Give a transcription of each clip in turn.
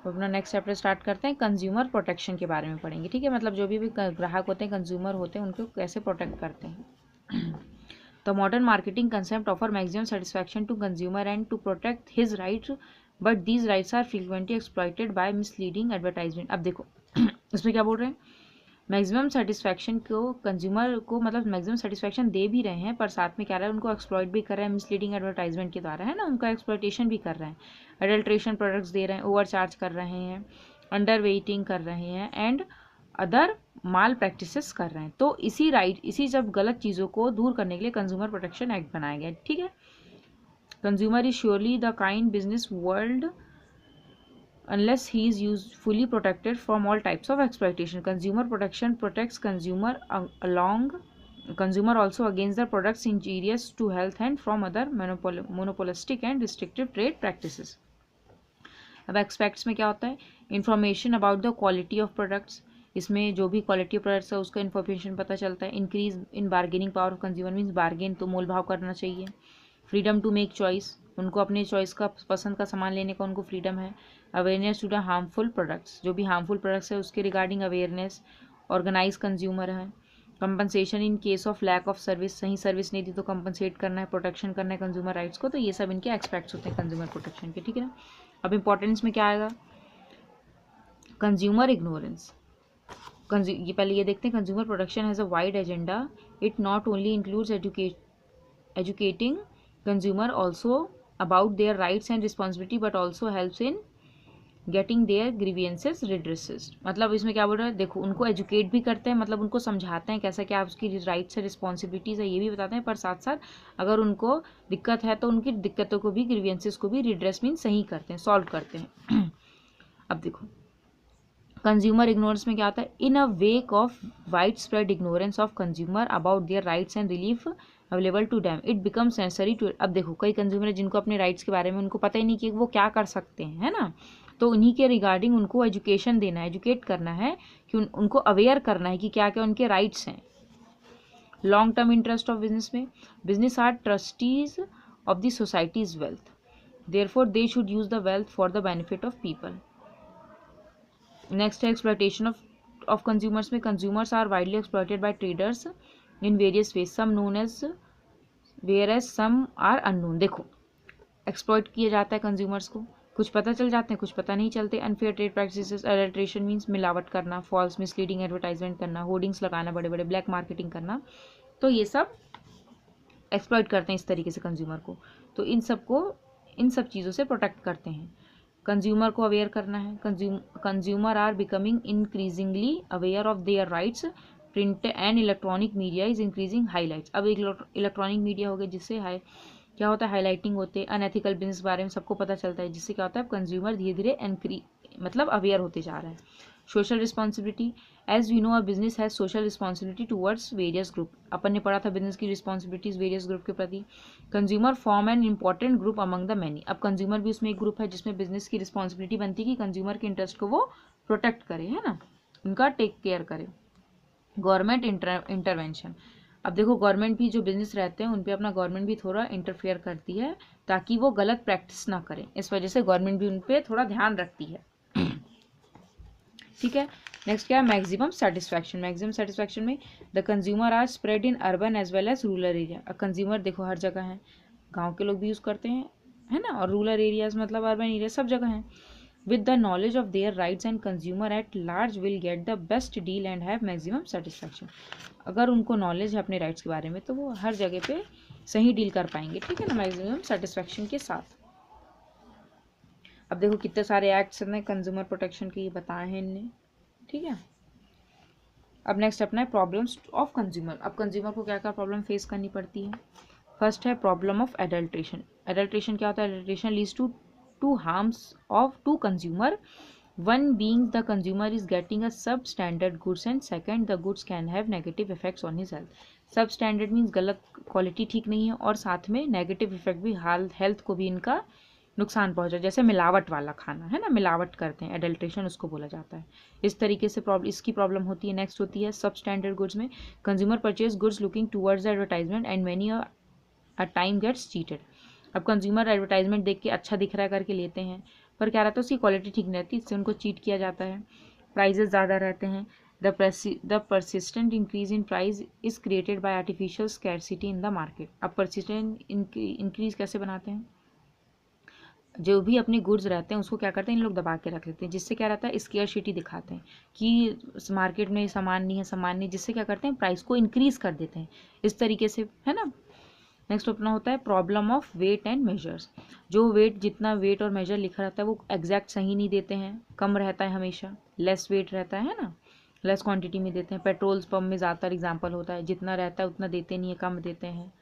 अपना next chapter start करते हैं, कंज्यूमर प्रोटेक्शन के बारे में पढ़ेंगे, ठीक है। मतलब जो भी ग्राहक होते हैं, कंज्यूमर होते हैं, उनको कैसे प्रोटेक्ट करते हैं। तो modern marketing concept offer maximum satisfaction to consumer and to protect his right, but these rights are frequently exploited by misleading advertisement. अब देखो इसमें क्या बोल रहे हैं, मैक्सिमम सेटिस्फैक्शन को कंज्यूमर को मतलब मैक्सिमम सेटिस्फैक्शन दे भी रहे हैं, पर साथ में क्या रहा है, उनको एक्सप्लॉइट भी कर रहे हैं मिसलीडिंग एडवर्टाइजमेंट के द्वारा, है ना, उनका एक्सप्लॉइटेशन भी कर रहे हैं, एडल्ट्रेशन प्रोडक्ट्स दे रहे हैं, ओवर चार्ज कर रहे हैं, अंडर वेटिंग कर रहे हैं एंड अदर माल प्रैक्टिसेस कर रहे हैं। तो इसी जब गलत चीज़ों को दूर करने के लिए कंज्यूमर प्रोटेक्शन एक्ट बनाया गया, ठीक है। Consumer is surely the kind business world unless he is fully protected from all types of exploitation. Consumer protection protects consumer also against the products injurious to health and from other monopolistic and restrictive trade practices. अब aspects में क्या होता है, information about the quality of products, इसमें जो भी quality of products है उसका इन्फॉर्मेशन पता चलता है। Increase in bargaining power of consumer means bargain तो मोल भाव करना चाहिए। फ्रीडम टू मेक चॉइस, उनको अपने चॉइस का पसंद का सामान लेने का उनको फ्रीडम है। Awareness to the harmful products, जो भी हार्मफुल प्रोडक्ट्स है उसके रिगार्डिंग अवेयरनेस। ऑर्गेनाइज कंज्यूमर है। Compensation in case of lack of service, सही सर्विस नहीं दी तो कंपनसेट करना है, प्रोटेक्शन करना है कंज्यूमर राइट्स को। तो ये सब इनके एक्सपेक्ट्स होते हैं कंज्यूमर प्रोटेक्शन के, ठीक है ना। अब इंपॉर्टेंस में क्या आएगा, कंज्यूमर इग्नोरेंस। ये पहले ये देखते हैं, consumer protection has a wide agenda, it not only includes educating consumer also about their rights and responsibility but also helps in getting their grievances redresses. मतलब इसमें क्या बोल रहा है, देखो उनको एजुकेट भी करते हैं, मतलब उनको समझाते हैं कैसा क्या उसकी राइट्स है रिस्पॉन्सिबिलिटीज़ है ये भी बताते हैं, पर साथ साथ अगर उनको दिक्कत है तो उनकी दिक्कतों को भी, ग्रीवियंसेस को भी रिड्रेस मीन सही करते हैं, सॉल्व करते हैं। अब देखो कंज्यूमर इग्नोरेंस में क्या आता है, in a wake of wide spread ignorance of consumer about their rights and relief available to them it becomes necessary to. अब देखो कई कंज्यूमर है जिनको अपने राइट्स के बारे में उनको पता ही नहीं कि वो क्या कर सकते हैं, है ना, तो उन्हीं के रिगार्डिंग उनको एजुकेशन देना है, एजुकेट करना है कि उनको अवेयर करना है कि क्या क्या उनके राइट्स हैं। Long term interest of business में, business are trustees of the society's wealth, therefore they should use the wealth for the benefit of people. Next है एक्सप्लॉयटेशन ऑफ कंज्यूमर्स में, consumers are widely exploited by traders in various ways, some known as whereas some are unknown. देखो exploit किया जाता है consumers को, कुछ पता चल जाते हैं कुछ पता नहीं चलते। Unfair trade practices, adulteration means मिलावट करना, फॉल्स मिसलीडिंग एडवर्टाइजमेंट करना, होर्डिंग्स लगाना बड़े बड़े, ब्लैक मार्केटिंग करना, तो ये सब एक्सप्लॉयट करते हैं इस तरीके से कंज्यूमर को। तो इन सब चीज़ों से प्रोटेक्ट करते हैं। कंज्यूमर को अवेयर करना है, consumer are becoming increasingly aware of their rights, print and electronic media is increasing highlights. अब इलेक्ट्रॉनिक मीडिया हो गया जिससे क्या होता है, हाईलाइटिंग होते हैं, अनएथिकल बिजनेस बारे में सबको पता चलता है, जिससे क्या होता है कंज्यूमर धीरे धीरे मतलब अवेयर होते जा रहे हैं। Social responsibility, as we know a business has social responsibility towards various group. अपन ने पढ़ा था बिजनेस की रिस्पॉन्सिबिलिटीज वेरियस ग्रुप के प्रति। Consumer form an important group among the many. अब कंज्यूमर भी उसमें एक ग्रुप है जिसमें बिजनेस की रिस्पॉन्सिबिलिटी बनती है कि कंज्यूमर के इंटरेस्ट को वो प्रोटेक्ट करे, है ना, उनका टेक केयर करे। गवर्नमेंट इंटरवेंशन, अब देखो गवर्नमेंट भी जो बिजनेस रहते हैं उन पे अपना गवर्नमेंट भी थोड़ा इंटरफेयर करती है ताकि वो गलत प्रैक्टिस ना करें, इस वजह से गवर्नमेंट भी उन पे थोड़ा ध्यान रखती है, ठीक है। नेक्स्ट क्या है, मैक्सिमम सेटिस्फैक्शन। मैक्सिमम सेटिस्फैक्शन में the consumer are spread in urban as well as rural area. Consumer देखो हर जगह है, गाँव के लोग भी यूज़ करते हैं, है ना, और रूरल एरियाज मतलब अर्बन एरिया सब जगह हैं। With the knowledge of their rights and consumer at large will get the best deal and have maximum satisfaction। अगर उनको नॉलेज है अपने राइट्स के बारे में तो वो हर जगह पे सही डील कर पाएंगे, ठीक है ना, मैक्सिमम सेटिस्फैक्शन के साथ। अब देखो कितने सारे एक्ट्स हैं कंज्यूमर प्रोटेक्शन के, ये बताए हैं इनने, ठीक है। अब नेक्स्ट अपना है प्रॉब्लम्स ऑफ कंज्यूमर। अब कंज्यूमर को क्या क्या प्रॉब्लम फेस करनी पड़ती है। फर्स्ट है प्रॉब्लम ऑफ एडल्ट्रेशन। एडल्ट्रेशन क्या होता है, adulteration leads to harms to consumer, one being the consumer is getting a substandard goods and second the goods can have negative effects on his health। substandard means गलत quality ठीक नहीं है और साथ में नेगेटिव इफेक्ट भी health को भी इनका नुकसान पहुंचा, जैसे मिलावट वाला खाना, है ना, मिलावट करते हैं, एडल्ट्रेशन उसको बोला जाता है। इस तरीके से इसकी प्रॉब्लम होती है। नेक्स्ट होती है सबस्टैंडर्ड गुड्स में, consumer purchase goods looking towards advertisement and many a time gets cheated. अब कंज्यूमर एडवर्टाइजमेंट देख के अच्छा दिख रहा है करके लेते हैं, पर क्या रहता है उसकी क्वालिटी ठीक नहीं रहती, इससे उनको चीट किया जाता है, प्राइजेस ज़्यादा रहते हैं। The persistent increase in price is created by artificial scarcity in the market। अब persistent इंक्रीज कैसे बनाते हैं, जो भी अपने गुड्स रहते हैं उसको क्या करते हैं इन लोग दबा के रख लेते हैं, जिससे क्या रहता है स्केयरसिटी दिखाते हैं कि मार्केट में सामान नहीं है, सामान नहीं, जिससे क्या करते हैं प्राइस को इंक्रीज कर देते हैं इस तरीके से, है ना। नेक्स्ट अपना होता है problem of weight and measures. जो वेट, जितना वेट और मेजर लिखा रहता है वो एग्जैक्ट सही नहीं देते हैं, कम रहता है हमेशा, लेस वेट रहता है ना, लेस क्वांटिटी में देते हैं। पेट्रोल पंप में ज़्यादातर एग्जांपल होता है, जितना रहता है उतना देते नहीं है, कम देते हैं,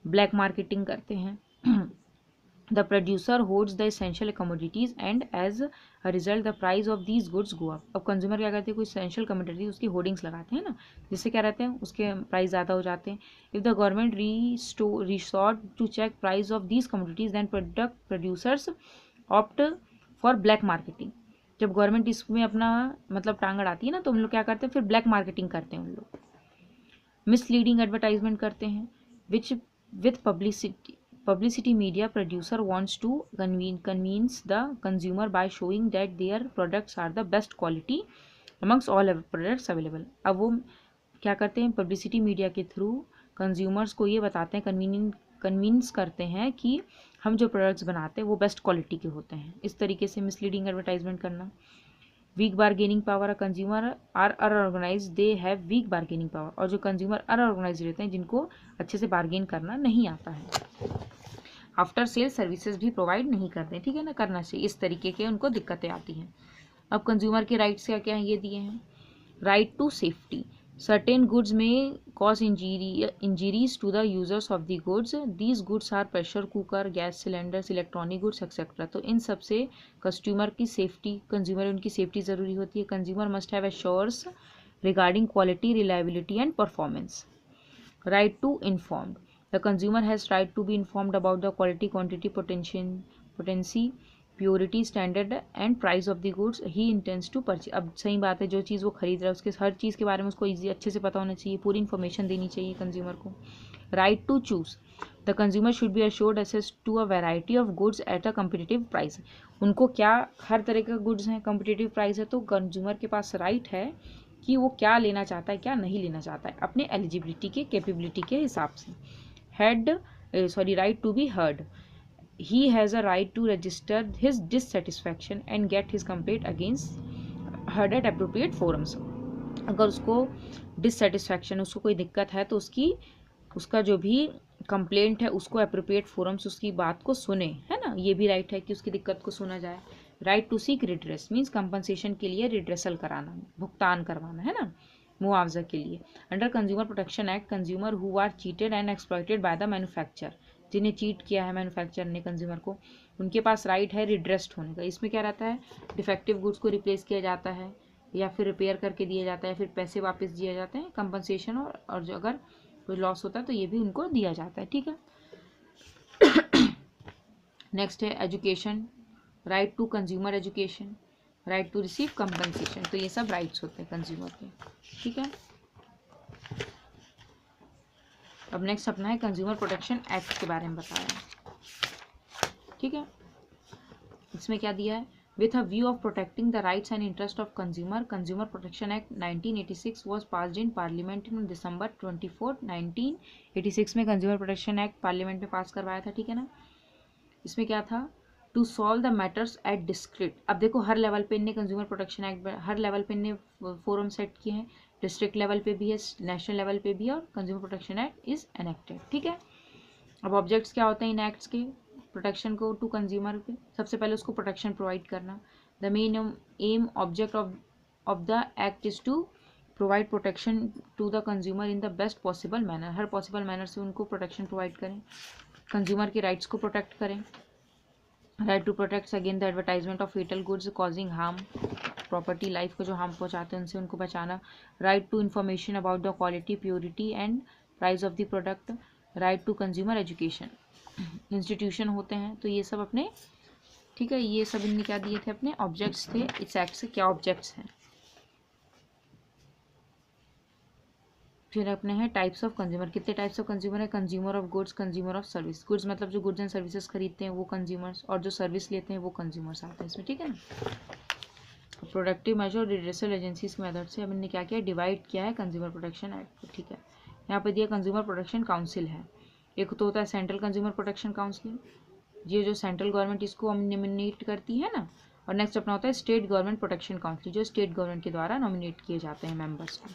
ब्लैक मार्केटिंग करते हैं। The producer hoards the essential commodities and as a result the price of these goods go up। अब कंज्यूमर क्या करते हैं, कोई essential commodity उसकी होर्डिंग्स लगाते हैं ना, जिससे क्या रहते हैं उसके प्राइस ज़्यादा हो जाते हैं। If the government resort to check price of these commodities then product producers opt for black marketing। जब गवर्नमेंट इसमें अपना मतलब टांग अड़ाती है ना, तो हम लोग क्या करते हैं फिर ब्लैक मार्केटिंग करते हैं उन लोग, मिसलीडिंग एडवर्टाइजमेंट करते हैं, which with publicity media producer wants to convince the consumer by showing that their products are the best quality amongst all products available। अब वो क्या करते हैं, पब्लिसिटी मीडिया के थ्रू कंज्यूमर्स को ये बताते हैं, कन्विंस करते हैं कि हम जो प्रोडक्ट्स बनाते हैं वो बेस्ट क्वालिटी के होते हैं, इस तरीके से मिसलीडिंग एडवर्टाइजमेंट करना। Weak bargaining power, consumer are unorganised they have weak bargaining power. और जो कंज्यूमर अनऑर्गेनाइज रहते हैं, जिनको अच्छे से बार्गेन करना नहीं आता है, आफ्टर सेल सर्विसेज भी प्रोवाइड नहीं करते हैं, ठीक है ना, करना चाहिए, इस तरीके के उनको दिक्कतें आती हैं। अब कंज्यूमर के राइट्स क्या क्या हैं ये दिए हैं। Right to safety, certain goods में cause injuries to the users of the goods, these goods are pressure cooker, gas cylinders, electronic goods etcetera. तो इन सब से कस्टमर की सेफ्टी, कंज्यूमर उनकी सेफ्टी ज़रूरी होती है। Consumer must have assures regarding quality, reliability and performance. Right to informed, the consumer has right to be informed about the quality, quantity, potency, purity, standard and price of the goods he intends to purchase। अब सही बात है, जो चीज़ वो खरीद रहा है उसके हर चीज़ के बारे में उसको ईजी अच्छे से पता होना चाहिए, पूरी इन्फॉर्मेशन देनी चाहिए कंज्यूमर को। Right to choose, the consumer should be assured access to a variety of goods at a competitive price। उनको क्या हर तरह के गुड्स हैं, कम्पिटिटिव प्राइस है, तो कंज्यूमर के पास राइट है कि वो क्या लेना चाहता है, क्या नहीं लेना चाहता है, अपने एलिजिबिलिटी के, कैपेबिलिटी के हिसाब से। right to be heard, he has a right to register his dissatisfaction and get his complaint against heard at appropriate forums। अगर उसको डिससेटिस्फैक्शन, उसको कोई दिक्कत है, तो उसका जो भी कंप्लेंट है उसको अप्रोप्रिएट फोरम्स उसकी बात को सुने, है ना, ये भी राइट है कि उसकी दिक्कत को सुना जाए। Right to seek redress means compensation के लिए रिड्रेसल कराना, भुगतान करवाना, है ना, मुआवजा के लिए। Under consumer protection act, consumer who are cheated and exploited by the manufacture, जिन्हें चीट किया है मैन्युफैक्चर ने कंज्यूमर को, उनके पास राइट है रिड्रेस्ड होने का। इसमें क्या रहता है, डिफेक्टिव गुड्स को रिप्लेस किया जाता है या फिर रिपेयर करके दिया जाता है, फिर पैसे वापस दिए जाते हैं, कंपनसेशन, और जो अगर कोई लॉस होता है तो ये भी उनको दिया जाता है, ठीक है। नेक्स्ट है education, right to consumer education, right to receive compensation. तो ये सब राइट्स होते हैं कंज्यूमर के, ठीक है। अब नेक्स्ट अपना है कंज्यूमर प्रोटेक्शन एक्ट के बारे में बताया, ठीक है। इसमें क्या दिया है, with a view of protecting the rights and interest of consumer, consumer protection act 1986 was passed in parliament in December 24, 1986 में कंज्यूमर प्रोटेक्शन एक्ट पार्लियामेंट में पास करवाया था, ठीक है ना। इसमें क्या था, to solve the matters at discrete. अब देखो हर लेवल पे इनने कंज्यूमर प्रोटेक्शन एक्ट, हर लेवल पे इनने फोरम सेट किए हैं, डिस्ट्रिक्ट लेवल पे भी है, नेशनल लेवल पे भी है, और consumer protection act is enacted, ठीक है। अब ऑब्जेक्ट्स क्या होते हैं इन एक्ट्स के, प्रोटेक्शन को टू कंज्यूमर पे, सबसे पहले उसको प्रोटेक्शन प्रोवाइड करना। The main aim object of the act is to provide protection to the consumer in the best possible manner, हर पॉसिबल मैनर से उनको प्रोटेक्शन प्रोवाइड करें, कंज्यूमर के राइट्स को प्रोटेक्ट करें। Right to protect against the advertisement of फेटल goods causing harm, property life को जो harm पहुंचाते हैं उनसे उनको बचाना। Right to information about the quality, purity and price of the product. Right to consumer education, institution होते हैं, तो ये सब अपने, ठीक है, ये सब इनने क्या दिए थे, अपने ऑब्जेक्ट्स थे। इस एक्ट से क्या ऑब्जेक्ट्स हैं, फिर अपने हैं टाइप्स ऑफ कंज्यूमर। कितने टाइप्स ऑफ कंज्यूमर है? Consumer of goods, consumer of service. Goods मतलब जो गुड्स एंड सर्विसेज खरीदते हैं वो कंज्यूमर्स, और जो सर्विस लेते हैं वो कंज्यूमर्स आते हैं इसमें, ठीक है ना। प्रोडक्टिव मेजर और रिड्रेसल एजेंसीज की मेथड से हमने क्या किया, डिवाइड किया है कंज्यूमर प्रोटेक्शन एक्ट को, ठीक है। यहाँ पे दिया कंज्यूमर प्रोटेक्शन काउंसिल है। एक तो होता है सेंट्रल कंज्यूमर प्रोटेक्शन काउंसिल, ये जो सेंट्रल गवर्नमेंट इसको नॉमिनेट करती है ना। और नेक्स्ट अपना होता है स्टेट गवर्नमेंट प्रोटेक्शन काउंसिल, जो स्टेट गवर्नमेंट के द्वारा नॉमिनेट किए जाते हैं मेंबर्स को।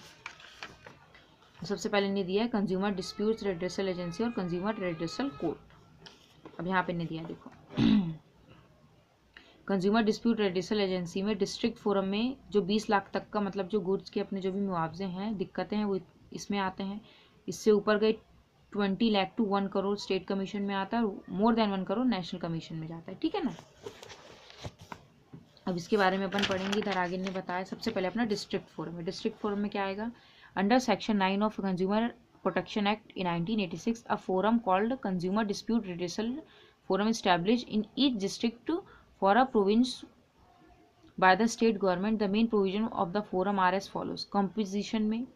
सबसे पहले इन्हें दिया है कंज्यूमर डिस्प्यूट्स रेड्रेसल एजेंसी और कंज्यूमर रेड्रेसल कोर्ट। अब यहाँ पे इन्हें दिया, देखो कंज्यूमर डिस्प्यूट रेड्रेसल एजेंसी में डिस्ट्रिक्ट फोरम में जो 20 लाख तक का मतलब जो गुड्स के अपने जो भी मुआवजे हैं, दिक्कतें हैं, वो इसमें आते हैं। इससे ऊपर गए 20 lakh to 1 crore state commission में आता है, more than 1 crore national commission में जाता है, ठीक है ना। अब इसके बारे में अपन पढ़ेंगे, इधर आगे ने बताया। सबसे पहले अपना डिस्ट्रिक्ट फोरम है। डिस्ट्रिक्ट फोरम में क्या आएगा, under section 9 of consumer protection act in 1986 a forum called consumer dispute redressal forum established in each district for a province by the state government. The main provision of the forum are as follows. Composition में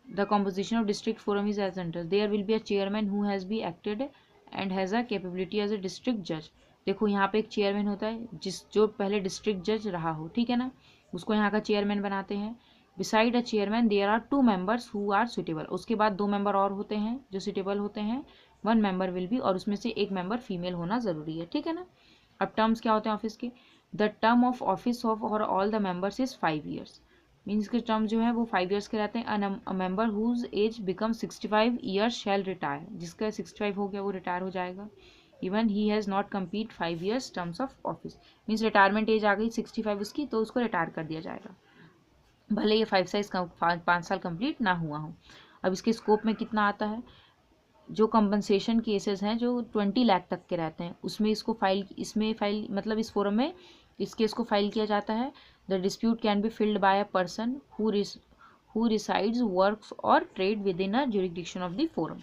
the composition of district forum is as under. There will be a chairman who has been acted and has a capability as a district judge. देखो यहाँ पे एक chairman होता है जो पहले district जज रहा हो, ठीक है ना, उसको यहाँ का चेयरमैन बनाते हैं। Beside a chairman there are 2 members who are suitable. उसके बाद 2 मेंबर और होते हैं जो सुटेबल होते हैं। 1 मेंबर विल बी, और उसमें से 1 मेंबर फीमेल होना जरूरी है, ठीक है ना। अब टर्म्स क्या होते हैं ऑफिस के, the term of office of और all the members is 5 years. Means के टर्म जो है वो 5 ईयर्स के रहते हैं। A member whose age become 65 years shall retire. जिसका 65 हो गया वो रिटायर हो जाएगा। Even he has not complete 5 years terms of office. Means retirement age आ गई 65 उसकी, तो उसको रिटायर कर दिया जाएगा, भले ये 5 साल कंप्लीट ना हुआ हो। अब इसके स्कोप में कितना आता है, जो कंपनसेशन केसेस हैं जो 20 लाख तक के रहते हैं उसमें इसमें फाइल मतलब इस फोरम में इस केस को फाइल किया जाता है। The dispute can be filed by a person who resides works और trade within a jurisdiction of the forum.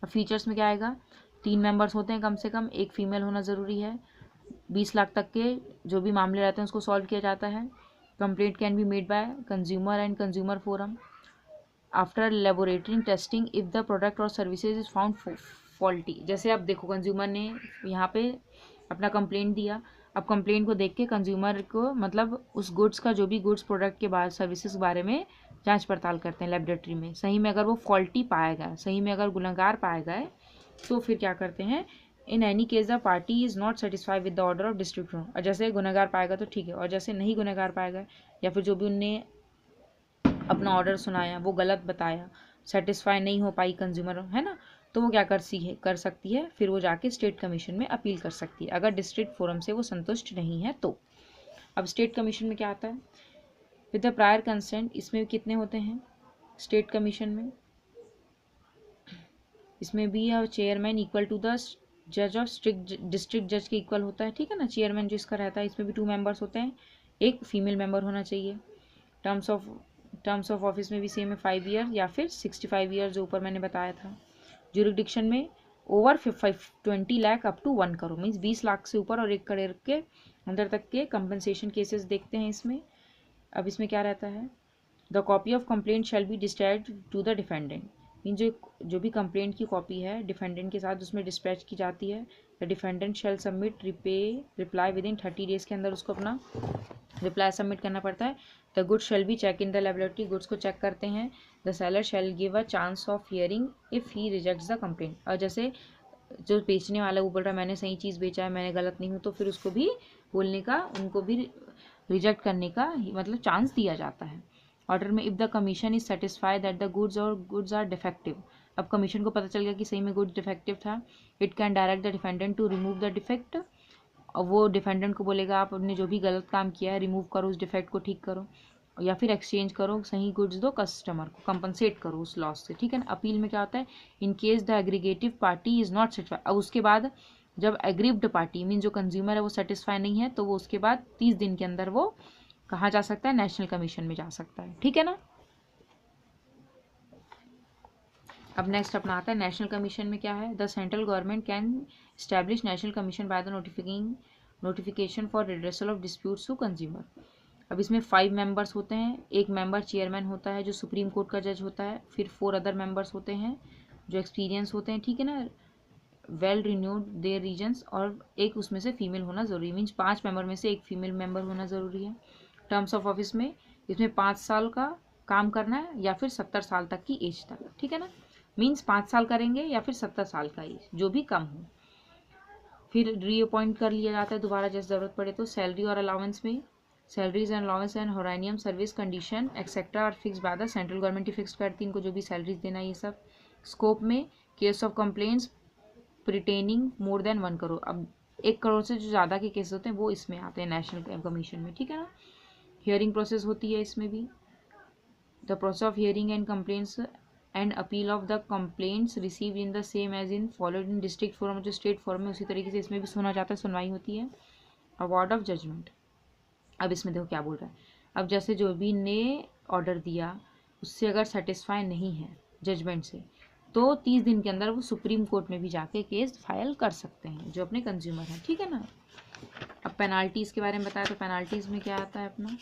अब फीचर्स में क्या आएगा, 3 मेंबर्स होते हैं कम से कम, 1 फीमेल होना ज़रूरी है। 20 लाख तक के जो भी मामले रहते हैं उसको सॉल्व किया जाता है। Complaint can be made by consumer and consumer forum after laboratory testing if the product और सर्विसेज इज फाउंड फॉल्टी। जैसे अब देखो कंज्यूमर ने यहाँ पे अपना कंप्लेंट दिया, अब कंप्लेंट को देख के कंज्यूमर को मतलब उस गुड्स का जो भी गुड्स प्रोडक्ट के बाद सर्विसेज के बारे में जांच पड़ताल करते हैं लेबोरेटरी में। सही में अगर वो फॉल्टी पाया गया, सही में अगर गुनहगार पाया गया, तो फिर क्या करते हैं, in any case the party is not satisfied with the order of district court. और जैसे गुनहगार पाएगा तो ठीक है, और जैसे नहीं गुनहगार पाएगा या फिर जो भी उनने अपना ऑर्डर सुनाया वो गलत बताया, सेटिस्फाई नहीं हो पाई कंज्यूमर, है ना, तो वो क्या कर सकती है, फिर वो जाके स्टेट कमीशन में अपील कर सकती है अगर डिस्ट्रिक्ट फोरम से वो संतुष्ट नहीं है तो। अब स्टेट कमीशन में क्या आता है, विद द प्रायर कंसेंट। इसमें कितने होते हैं स्टेट कमीशन में, इसमें भी चेयरमैन इक्वल टू द जज ऑफ डिस्ट्रिक्ट जज के इक्वल होता है, ठीक है ना, चेयरमैन जो इसका रहता है। इसमें भी 2 मेंबर्स होते हैं, 1 फीमेल मेंबर होना चाहिए। टर्म्स ऑफ ऑफिस में भी सेम है, 5 ईयर या फिर 65 ईयर जो ऊपर मैंने बताया था। ज्यूरिसडिक्शन में over 20 lakh up to 1 crore, means 20 lakh से ऊपर और 1 करोड़ के अंदर तक के कंपनसेशन केसेस देखते हैं इसमें। अब इसमें क्या रहता है, the copy of complaint shall be dispatched to the defendant. Mean जो भी कंप्लेंट की कॉपी है डिफेंडेंट के साथ उसमें डिस्पैच की जाती है। The defendant shall submit reply within 30 days के अंदर उसको अपना रिप्लाई सबमिट करना पड़ता है। The goods shall be check in the laboratory, goods को चेक करते हैं। The seller shall give a chance of hearing if he rejects the complaint. और जैसे जो बेचने वाला वो बोल रहा है मैंने सही चीज़ बेचा है, मैंने गलत नहीं हूँ, तो फिर उसको भी बोलने का, उनको भी रिजेक्ट करने का मतलब चांस दिया जाता है। ऑर्डर में if the commission is satisfied that the goods are defective. अब कमीशन को पता चल गया कि सही में गुड्स डिफेक्टिव था, it can direct the defendant to remove the defect. और वो डिफेंडेंट को बोलेगा आपने जो भी गलत काम किया है रिमूव करो, उस डिफेक्ट को ठीक करो, या फिर एक्सचेंज करो, सही गुड्स दो कस्टमर को, कंपनसेट करो उस लॉस से, ठीक है ना। अपील में क्या होता है, in case the aggregative party is not satisfied. अब उसके बाद जब एग्रीव्ड पार्टी मीन जो कंज्यूमर है वो सेटिस्फाई नहीं है, तो वो उसके बाद 30 दिन के अंदर वो कहाँ जा सकता है, नेशनल कमीशन में जा सकता है, ठीक है ना। अब नेक्स्ट अपना आता है नेशनल कमीशन में क्या है, the central government can establish national commission by the notification for redressal of disputes to consumer. अब इसमें 5 मेंबर्स होते हैं, एक मेंबर चेयरमैन होता है जो सुप्रीम कोर्ट का जज होता है, फिर 4 अदर मेंबर्स होते हैं जो एक्सपीरियंस होते हैं, ठीक है ना, वेल रिन्यूड देयर रीजन्स, और एक उसमें से फीमेल होना ज़रूरी, मीन्स 5 मेंबर में से एक फीमेल मेंबर होना ज़रूरी है। टर्म्स ऑफ ऑफिस में इसमें 5 साल का काम करना है या फिर 70 साल तक की एज तक, ठीक है ना, मीन्स 5 साल करेंगे या फिर 70 साल का एज, जो भी कम हो। फिर रीअपॉइंट कर लिया जाता है दोबारा जैसे ज़रूरत पड़े तो। सैलरी और अलाउंस में salaries and allowance and honorarium service condition etcetera और fix by the central government ही फिक्स करती है इनको जो भी सैलरीज देना है ये सब। स्कोप में case of complaints pertaining more than 1 crore, अब 1 करोड़ से जो ज़्यादा के केस होते हैं वो इसमें आते हैं नेशनल कमीशन में, ठीक है ना। हियरिंग प्रोसेस होती है इसमें भी, the process of hearing and complaints and appeal of the complaints receive in the same as in followed in district forum, जो स्टेट फोरम में उसी तरीके से इसमें भी सुना जाता है, सुनवाई होती है। अवार्ड ऑफ जजमेंट, अब इसमें देखो क्या बोल रहा है, अब जैसे जो भी ने ऑर्डर दिया उससे अगर सेटिस्फाई नहीं है जजमेंट से तो 30 दिन के अंदर वो सुप्रीम कोर्ट में भी जाके केस फाइल कर सकते हैं जो अपने कंज्यूमर हैं, ठीक है ना। अब पेनाल्टीज़ के बारे में बताया तो पेनाल्टीज़ में क्या आता है अपना,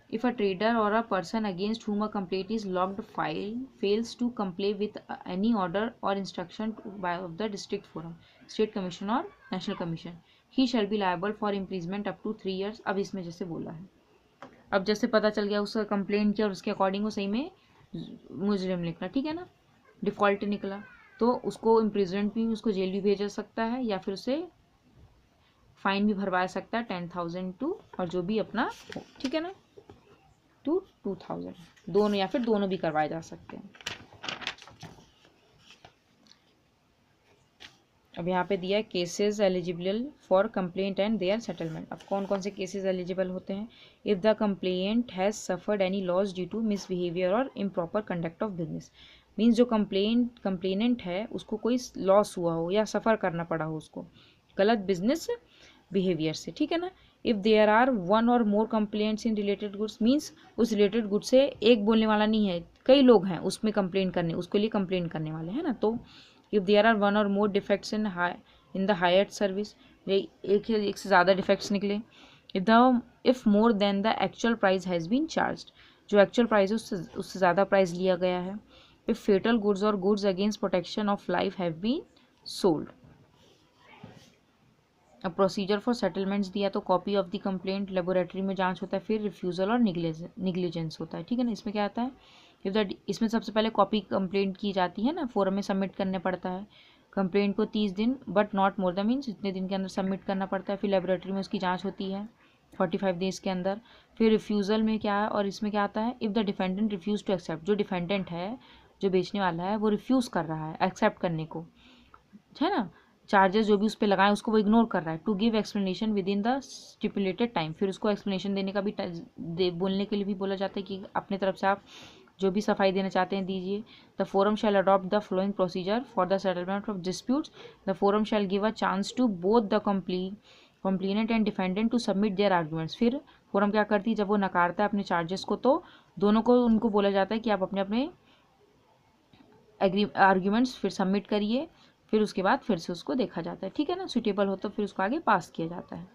इफ़ अ ट्रेडर और a person against whom a complaint is logged file fails to comply with any order or instruction by of the district forum, state commission or national commission, he shall be liable for imprisonment up to 3 years। अब इसमें जैसे बोला है, अब जैसे पता चल गया उसका कंप्लेंट किया और उसके अकॉर्डिंग वो सही में मुजरिम निकला, ठीक है ना, डिफ़ॉल्ट निकला, तो उसको इम्प्रिजमेंट भी, उसको जेल भी भेजा सकता है या फिर उसे फाइन भी भरवा सकता है 10,000 टू, और जो भी अपना हो, ठीक है ना, टू 2,000, दोनों या फिर दोनों भी करवाए जा सकते हैं। अब यहाँ पे दिया है cases eligible for complaint and their settlement. अब कौन कौन से केसेस एलिजिबल होते हैं, if the complaint has suffered any loss due to misbehaviour और improper conduct of business, means जो कंप्लेनेंट है उसको कोई लॉस हुआ हो या सफ़र करना पड़ा हो उसको गलत बिजनेस बिहेवियर से, ठीक है ना। इफ़ देयर आर 1 और more complaints in related goods, means उस रिलेटेड गुड्स से एक बोलने वाला नहीं है, कई लोग हैं उसमें कंप्लेंट करने, उसके लिए कंप्लेंट करने वाले हैं ना, तो इफ़ देयर आर 1 और more defects in the hire service, एक से ज़्यादा डिफेक्ट्स निकले, if more than the actual price has been charged, जो एक्चुअल प्राइस है उससे ज़्यादा प्राइस लिया गया है, इफ़ फेटल गुड्स और goods against protection of life have been sold. अब प्रोसीजर फॉर सेटलमेंट्स दिया तो copy of the complaint, laboratory में जांच होता है, फिर रिफ्यूज़ल और निग्लिजेंस होता है, ठीक है ना। इसमें क्या आता है, इसमें सबसे पहले कॉपी कंप्लेंट की जाती है ना, फोरम में सबमिट करने पड़ता है कंप्लेंट को 30 दिन but not more the means इतने दिन के अंदर सबमिट करना पड़ता है, फिर लेबोरेटरी में उसकी जाँच होती है 45 डेज़ के अंदर, फिर रिफ्यूज़ल में क्या है, और इसमें क्या आता है, if the defendant refuse to accept, जो डिफेंडेंट है जो बेचने वाला है वो रिफ्यूज़ कर रहा है एक्सेप्ट करने को, है ना, चार्जेस जो भी उस पर लगाए उसको वो इग्नोर कर रहा है, to give explanation within the stipulated time, फिर उसको एक्सप्लेनेशन देने का भी बोलने के लिए भी बोला जाता है कि अपने तरफ से आप जो भी सफाई देना चाहते हैं दीजिए। The forum shall adopt the following procedure for the settlement of disputes, the forum shall give a chance to both the complainant and defendant to submit their arguments, फिर फोरम क्या करती है जब वो नकारता है अपने चार्जेस को तो दोनों को उनको बोला जाता है कि आप अपने अपने आर्ग्यूमेंट्स फिर सबमिट करिए, फिर उसके बाद फिर से उसको देखा जाता है, ठीक है ना, सुटेबल हो तो फिर उसको आगे पास किया जाता है।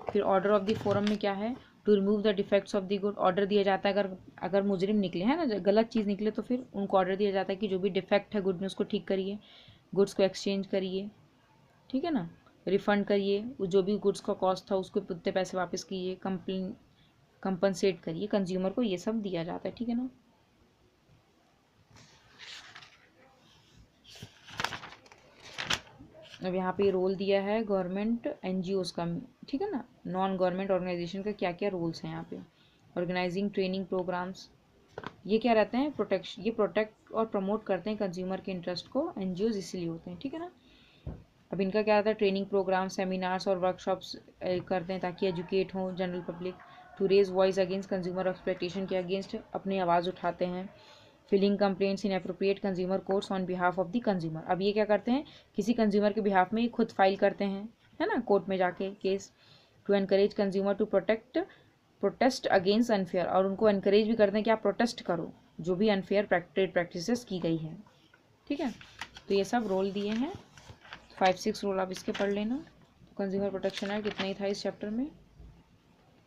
फिर ऑर्डर ऑफ द फोरम में क्या है, to remove the defects of the good, order दिया जाता है अगर मुजरिम निकले हैं ना, गलत चीज़ निकले तो फिर उनको ऑर्डर दिया जाता है कि जो भी डिफेक्ट है गुड में उसको ठीक करिए, गुड्स को एक्सचेंज करिए, ठीक है ना, रिफ़ंड करिए, जो भी गुड्स का कॉस्ट था उसको उतने पैसे वापस कीजिए, कंपनसेट करिए कंज्यूमर को, ये सब दिया जाता है, ठीक है ना। अब यहाँ पे रोल दिया है गवर्नमेंट एनजीओज़ का, ठीक है ना, नॉन गवर्नमेंट ऑर्गेनाइजेशन का क्या क्या रोल्स हैं यहाँ पे, ऑर्गेनाइजिंग ट्रेनिंग प्रोग्राम्स, ये क्या रहते हैं, प्रोटेक्ट और प्रमोट करते हैं कंज्यूमर के इंटरेस्ट को, एनजीओज़ इसीलिए होते हैं, ठीक है ना। अब इनका क्या रहता है, ट्रेनिंग प्रोग्राम, सेमिनार्स और वर्कशॉप्स करते हैं ताकि एजुकेट हों general public, to raise voice against consumer exploitation के अगेंस्ट अपनी आवाज़ उठाते हैं, filing complaints in appropriate consumer courts on behalf of the consumer, अब ये क्या करते हैं किसी कंज्यूमर के बिहाफ में खुद फाइल करते हैं, है ना, कोर्ट में जाके case, to encourage consumer to protest against unfair, और उनको एनकरेज भी करते हैं कि आप प्रोटेस्ट करो जो भी अनफेयर ट्रेड प्रैक्टिसेस की गई है, ठीक है। तो ये सब रोल दिए हैं, 5-6 रोल आप इसके पढ़ लेना। कंज्यूमर प्रोटेक्शन एक्ट इतना ही था इस चैप्टर में।